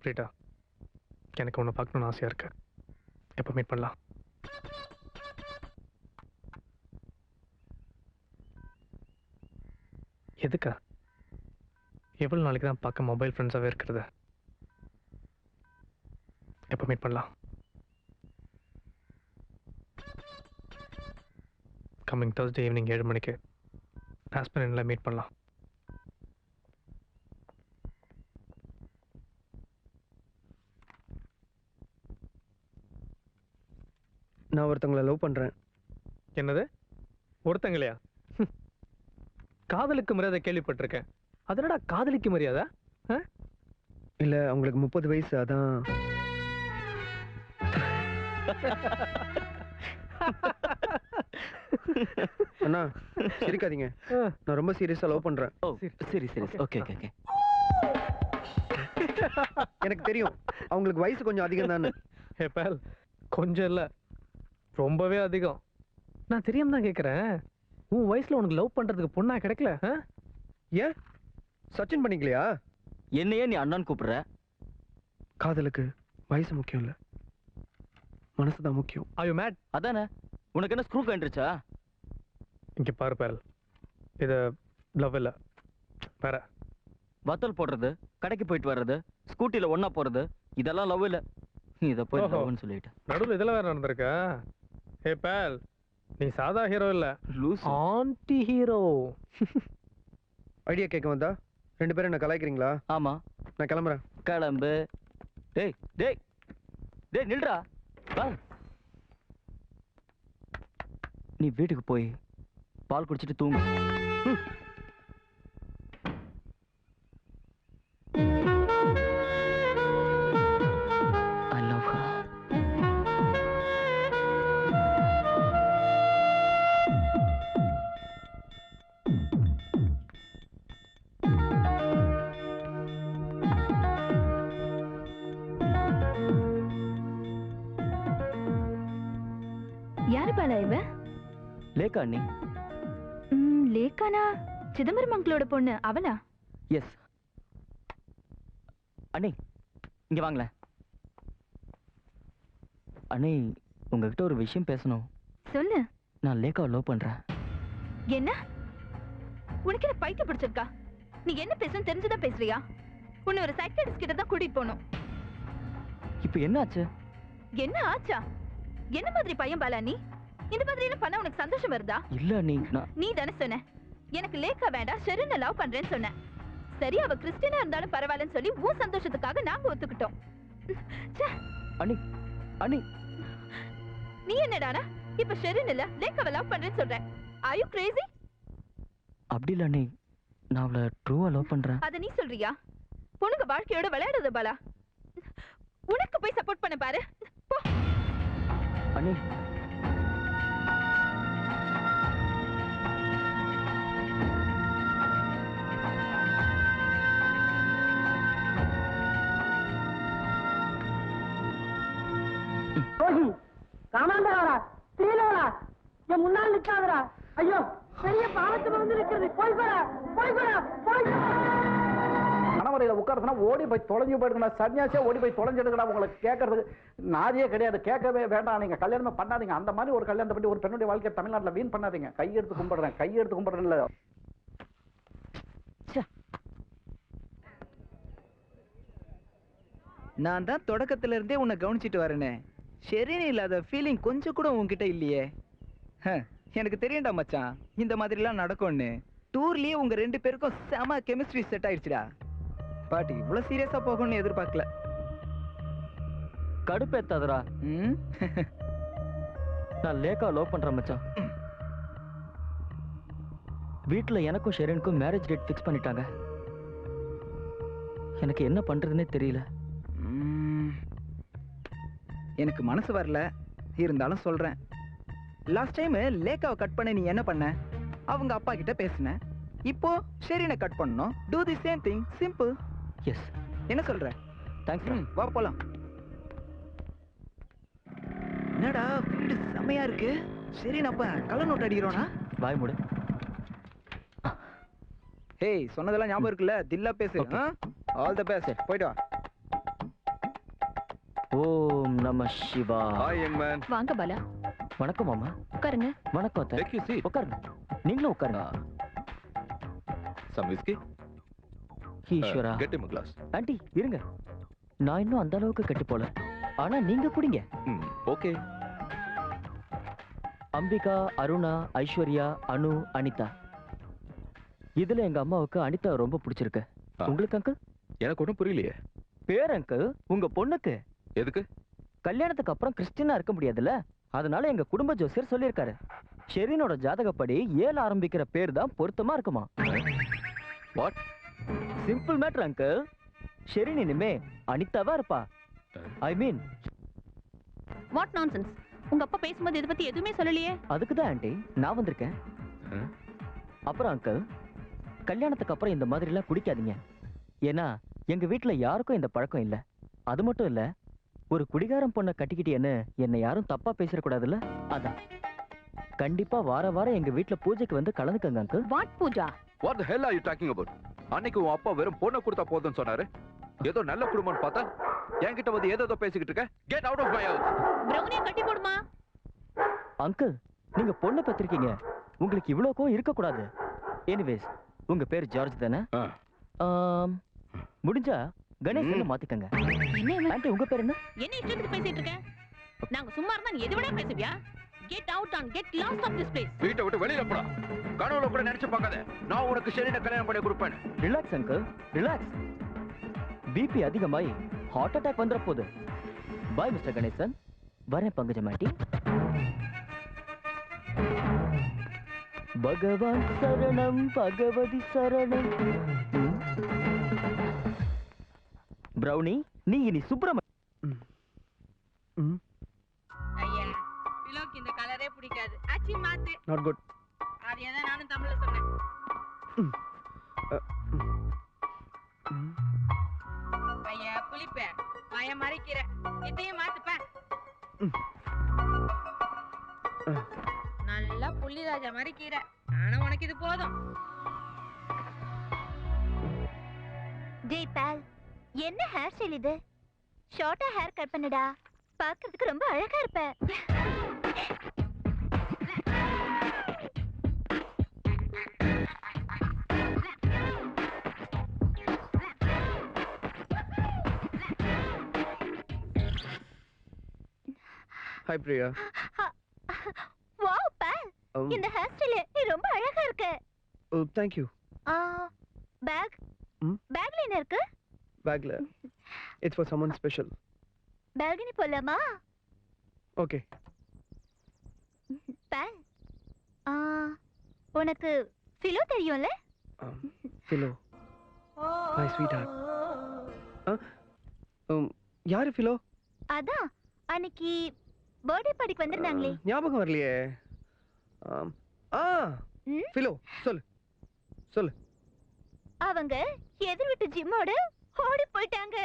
Rita, எனக்கு உன்னை பார்க்கணும்னு ஆசையாக இருக்கு. எப்போ மீட் பண்ணலாம்? எதுக்கா? எவ்வளோ நாளைக்கு தான் பார்க்க மொபைல் ஃப்ரெண்ட்ஸாகவே இருக்கிறது? எப்போ மீட் பண்ணலாம்? கம்மிங் Thursday ஈவினிங் 7 மணிக்கு ஆஸ்பிரனில் மீட் பண்ணலாம். நான் ஒருத்தவங்களை லவ் பண்ணுறேன். என்னது? ஒருத்தங்களையா? காதலுக்கு மரியாதை கேள்விப்பட்டிருக்கேன். அதனடா காதலிக்கு மரியாதை? இல்லை, அவங்களுக்கு 30 வயசு, அதான். அண்ணா சிரிக்காதீங்க, நான் ரொம்ப சீரியஸா லவ் பண்றேன். சரி ஓகே. எனக்கு தெரியும் அவங்களுக்கு வயசு கொஞ்சம் அதிகம் தானே. ஹேப்பல், கொஞ்சம் இல்லை, ரொம்பவே அதிகம். நான் தெரியாம தான் கேட்குறேன், உன் வயசுல உனக்கு லவ் பண்றதுக்கு பொண்ணா கிடைக்கல? ஏன் சச்சின் பண்ணிக்கலையா? என்னையே நீ அண்ணான்னு கூப்பிடுற? காதலுக்கு வயசு முக்கியம் இல்ல, மனசுதான் முக்கியம். ஐயோ மேட், அதானே. உனக்கு என்ன ஸ்க்ரூ கண்டுச்சா? இங்க பாரு பேல், இது லவ் இல்ல, வேற. வத்தல் போடுறது, கடைக்கு போயிட்டு வர்றது, ஸ்கூட்டில ஒன்னா போறது, இதெல்லாம் லவ் இல்ல. நீ இதை போய் லவ்னு சொல்லிட்ட. நடுவில் இதெல்லாம் வேற நடந்திருக்கா? ஹே பேல், நீ சாதா ஹீரோ இல்ல, ஆன்டி ஹீரோ. ஐடியா கேட்க வந்தா 2 பேரும் என்ன கலாய்க்கிறீங்களா? ஆமா, நான் கிளம்புறேன். கிளம்பு. டேய் டேய் டேய் நில்றா. நீ வீட்டுக்கு போய் பால் குடிச்சிட்டு தூங்கு. I love her. யாரு பாலா இவ? லேக்கா அண்ணி. லேக்கானா? சிதம்பரம் அங்கிளோட பொண்ணு அவளா? எஸ் அண்ணி, இங்க வாங்களே. அண்ணி, உங்ககிட்ட ஒரு விஷயம் பேசணும். சொல்லு. நான் லேக்காவை லவ் பண்றேன். என்ன? உனக்கு என்ன பைத்தியம் பிடிச்சிருக்கா? நீ என்ன பேசணும் தெரிஞ்சுதான் பேசுறியா? உன்னை ஒரு சைக்காட்ரிஸ்ட் கிட்ட தான் கூட்டிட்டு போகணும். இப்போ என்ன ஆச்சு? என்ன ஆச்சா? என்ன மாதிரி பையன் பாலா நீ? இந்த மாதிரி எல்லாம் பண்ண உனக்கு சந்தோஷம் வருதா? இல்ல அண்ணி, நீ தானே சொன்ன எனக்கு லேக்கா வேண்டாம், ஷெரினை லவ் பண்றேன்னு சொன்ன. சரி, அவ கிறிஸ்டியனா இருந்தாலும் பரவாயில்லன்னு சொல்லி உன் சந்தோஷத்துக்காக நாங்க ஒத்துக்கிட்டோம். அண்ணி அண்ணி, நீ என்னடானா இப்ப ஷெரின் இல்ல லேக்காவை லவ் பண்றேன்னு சொல்ற? Are you crazy? அப்படி இல்ல அண்ணி, நான் அவளை ட்ரூவா லவ் பண்றேன். அத நீ சொல்றியா? பொண்ணுங்க வாழ்க்கையோட விளையாடுறது பாலா. உனக்கு போய் சப்போர்ட் பண்ண பாரு. போ அண்ணி. காமாண்டகாரா, ஸ்ரீலோலா, என் முன்னால் நிற்காதரா. ஐயோ, பெரிய பாவத்து வந்து நிற்கிறது. போய் மனவரையில உட்கார்றதுனா ஓடி போய் தொலைஞ்சு போயிடுங்கண்ணா. சன்னியாசியா ஓடி போய் தொலைஞ்சிடுங்கண்ணா. உங்களுக்கு கேட்கறதுக்கு நாதியே கிடையாது. கேட்கவே வேண்டாம். நீங்க கல்யாணமே பண்ணாதீங்க. அந்த மாதிரி ஒரு கல்யாணத்தை பற்றி ஒரு பெண்ணுடைய வாழ்க்கையை தமிழ்நாட்டில் வீண் பண்ணாதீங்க. கையெடுத்து கும்பிடுறேன் இல்ல. நான் தான் தொடக்கத்துல இருந்தே உன்னை கவனிச்சிட்டு வரேனே. ஷெரின் இல்லாத ஃபீலிங் கொஞ்சம் கூட உன்கிட்ட இல்லையே. எனக்கு தெரியும்டா மச்சான், இந்த மாதிரிலாம் நடக்கும்னு. டூர்லயே உங்க 2 பேருக்கும் செம கெமிஸ்ட்ரி செட் ஆயிடுச்சுடா. பட் இவ்வளவு சீரியஸா போகும்னு எதிர்பார்க்கல. கடுப்பேத்தாதரா. நான் லேக்கா லவ் பண்றேன் மச்சான். வீட்டுல எனக்கும் ஷெரினுக்கும் மேரேஜ் டேட் ஃபிக்ஸ் பண்ணிட்டாங்க. எனக்கு என்ன பண்றதுன்னே தெரியல. எனக்கு மனசு வரல, இருந்தாலும் சொல்றேன். லாஸ்ட் டைம் லேக்காவை கட் பண்ண நீ என்ன பண்ண? அவங்க அப்பா கிட்ட பேசின. இப்போ ஷெரினை கட் பண்ணணும். Do the same thing, simple. Yes, என்ன சொல்ற? தேங்க்ஸ். வா போலாம். என்னடா வீடு செமையா இருக்கு. ஷெரின் அப்ப கள்ள நோட்டு அடிக்கிறோனா? பாய் மூடு. ஹேய், சொன்னதெல்லாம் ஞாபகம் இருக்குல்ல? தில்லா பேசு. All the best. போய்ட்டு வா. ஓம் நம சிவா. Hi, young man. வாங்க பாலா, வணக்கம் மாமா. உட்காருங்க. வணக்கம் அத்தை. Take your seat. உட்காருங்க. நீங்களும் உட்காருங்க. Some whiskey? ஈஸ்வரா. Get him a glass. Aunty இருங்க, நான் இன்னும் அந்த அளவுக்கு கெட்டு போல. ஆனா நீங்க குடிங்க. Okay. அம்பிகா, அருணா, ஐஸ்வர்யா, அனு, அனிதா. இதுல எங்க அம்மாவுக்கு அனிதா ரொம்ப பிடிச்சிருக்கு. உங்களுக்கு அங்கிள்? எனக்கு ஒன்றும் புரியலையே. பேர் அங்கிள், உங்க பொண்ணுக்கு எதுக்கு? கல்யாணத்துக்கு அப்புறம் கிறிஸ்டினா இருக்க முடியாதுல்ல, அதனால எங்க குடும்ப ஜோசியர் சொல்லியிருக்காரு. ஷெரீனோட ஜாதகப்படி 7 ஆரம்பிக்கிற பேர் தான் பொருத்தமா இருக்குமா. What? Simple matter uncle. Shereen இனிமே அனிதாவா இருப்பா. I mean. What nonsense? உங்க அப்பா பேசும்போது இத பத்தி எதுவுமே சொல்லலையே. அதுக்கு தான் ஆண்டி நான் வந்திருக்கேன். அப்புறம் அங்கிள், கல்யாணத்துக்கு அப்புறம் இந்த மாதிரி எல்லாம் குடிக்காதீங்க. ஏன்னா எங்க வீட்டுல யாருக்கும் இந்த பழக்கம் இல்ல. அது மட்டும் இல்ல, ஒரு குடிகாரம் பொண்ணை கட்டிக்கிட்டேன்னு என்னை யாரும் தப்பா பேசிடக்கூடாதுல்ல, அதான். கண்டிப்பா வார வாரம் எங்க வீட்டுல பூஜைக்கு வந்து கலந்துக்கங்க uncle. What puja? What the hell are you talking about? அன்னைக்கு உன் அப்பா வெறும் பொண்ணை கொடுத்தா போதும்னு சொன்னாரு. ஏதோ நல்ல குடும்பம்னு பார்த்தா என்கிட்ட வந்து ஏதோ பேசிக்கிட்டு இருக்க. Get out of my house. பிரௌனியை கட்டி போடுமா? அங்கிள், நீங்க பொண்ணை பெற்றிருக்கீங்க, உங்களுக்கு இவ்வளோக்கும் இருக்க கூடாது. எனிவேஸ், உங்க பேர் ஜார்ஜ் தானே? முடிஞ்சா கணேசன் மாத்திக்கங்க. என்ன ஆண்டி, உங்க பேர் என்ன? என்ன இஷ்டத்துக்கு பேசிட்டு இருக்க? நாங்க சும்மா இருந்தா நீ எது வேணா பேசுவியா? Get out and get lost of this place. வீட்டை விட்டு வெளியில போடா. கனவுல கூட நினைச்சு பார்க்காத நான் உனக்கு ஷெரீனை கல்யாணம் பண்ணி கொடுப்பேன். Relax uncle, relax. பிபி அதிகமாயி ஹார்ட் அட்டாக் வந்துற போகுது. Bye mister Ganesan. வரேன் பங்கஜமாட்டி. பகவான் சரணம், பகவதி சரணம். பிரௌனி, நீ இனி சுப்பிரமணியம். ஐயா, பிலோக்கு இந்த கலரே பிடிக்காது. ஆச்சி மாத்து. Not good. அது எதை நானும் தமிழ்ல சொன்னேன். ஐயா, புளிப்ப வாய மறைக்கிற. இதையும் மாத்துப்ப. நல்லா புள்ளிராஜா மறைக்கிற. ஆனா உனக்கு இது போதும். டேய் பால், என்ன ஹேர் ஸ்டைல் இது? ஷார்ட்டா ஹேர் கட் பண்ணுடா. பார்க்கிறதுக்கு ரொம்ப அழகா இருப்ப. Hi Priya. வாவ் பால், இந்த ஹேர் ஸ்டைல் நீ ரொம்ப அழகா இருக்க. Oh, thank you. பேக் பேக்ல என்ன இருக்கு? Bagla. It's for someone special. Balcony போலாமா? Okay. பால், உனக்கு ஃபிலோ தெரியும்ல? Philo. My sweetheart. யாரு Philo? அதான் அன்னைக்கு பர்த்டே பார்ட்டிக்கு வந்திருந்தாங்களே. ஞாபகம் வரலையே. Philo, சொல்லு சொல்லு. அவங்க எதிர் வீட்டு ஜிம்மோட ஓடி போயிட்டாங்க.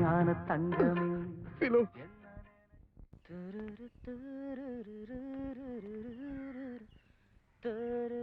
ஞான தங்கமே. Philo. தர